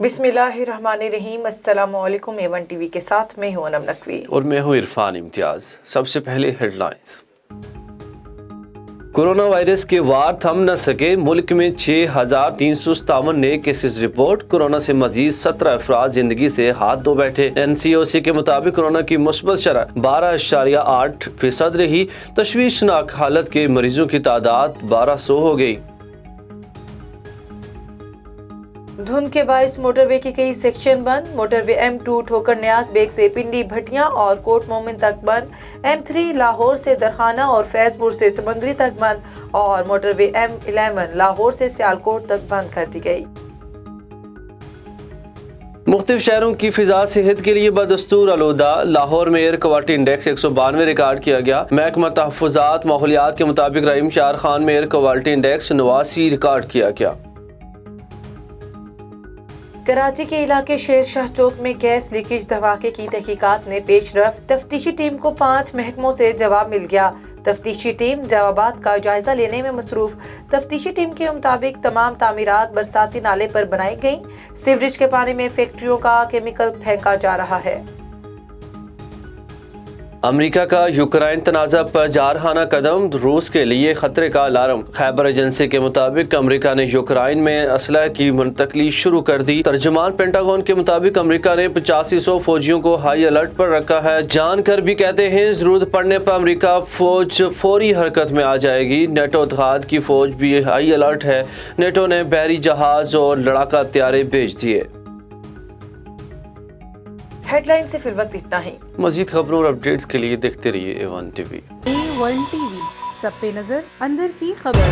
बिस्मिल्लाहिर्रहमानिर्रहीम। अस्सलाम वालेकुम। A1 टीवी के साथ मैं हूं अनम नकवी और मैं हूं इरफान इम्तियाज। सबसे पहले हेडलाइंस। कोरोना वायरस के वार थम न सके, मुल्क में 6,357 नए केसेस रिपोर्ट। कोरोना से मजीद 17 अफराद जिंदगी से हाथ धो बैठे। NCOC के मुताबिक कोरोना की मुस्बत शरह 12.8% रही। तशवीशनाक हालत के मरीजों की तादाद 1200 हो गई। धुंध के बायस मोटरवे के कई सेक्शन बंद। मोटरवे M2 ठोकर न्यास बेग से पिंडी भटियां और कोट मोमिन तक बंद। M3 लाहौर से दरखाना और फैजपुर से समंदरी तक बंद और मोटरवे M11 लाहौर से सियालकोट तक बंद कर दी गई। मुख्तलिफ शहरों की फिजा सेहत के लिए बदस्तूर आलूदा। लाहौर में एयर क्वालिटी इंडेक्स 192 रिकॉर्ड किया गया। महकमा तहफ़्फ़ुज़ात माहौलियात के मुताबिक रहीम शार खान में एयर क्वालिटी इंडेक्स 89 रिकॉर्ड किया गया। कराची के इलाके शेर शाह चौक में गैस लीकेज धमाके की तहकीकात में पेशरफ्त। तफ्तीशी टीम को 5 महकमों से जवाब मिल गया। तफ्तीशी टीम जवाबात का जायजा लेने में मसरूफ। तफ्तीशी टीम के मुताबिक तमाम तामीरात बरसाती नाले पर बनाई गई। सीवरेज के पानी में फैक्ट्रियों का केमिकल फेंका जा रहा है। अमेरिका का यूक्रेन तनाज़ा पर जारहाना कदम, रूस के लिए खतरे का अलार्म। खैबर एजेंसी के मुताबिक अमेरिका ने यूक्रेन में असलह की मुंतकली शुरू कर दी। तर्जुमान पेंटागन के मुताबिक अमेरिका ने 8500 फौजियों को हाई अलर्ट पर रखा है। जानकर भी कहते हैं जरूरत पड़ने पर अमेरिका फौज फौरी हरकत में आ जाएगी। नेटो इत्तेहाद की फौज भी हाई अलर्ट है। नेटो ने बहरी जहाज और लड़ाका हथियार भेज दिए। हेडलाइन से फिल वक्त इतना ही। मजीद खबरों और अपडेट्स के लिए देखते रहिए A1 टीवी। A1 टीवी, सब पे नजर, अंदर की खबर।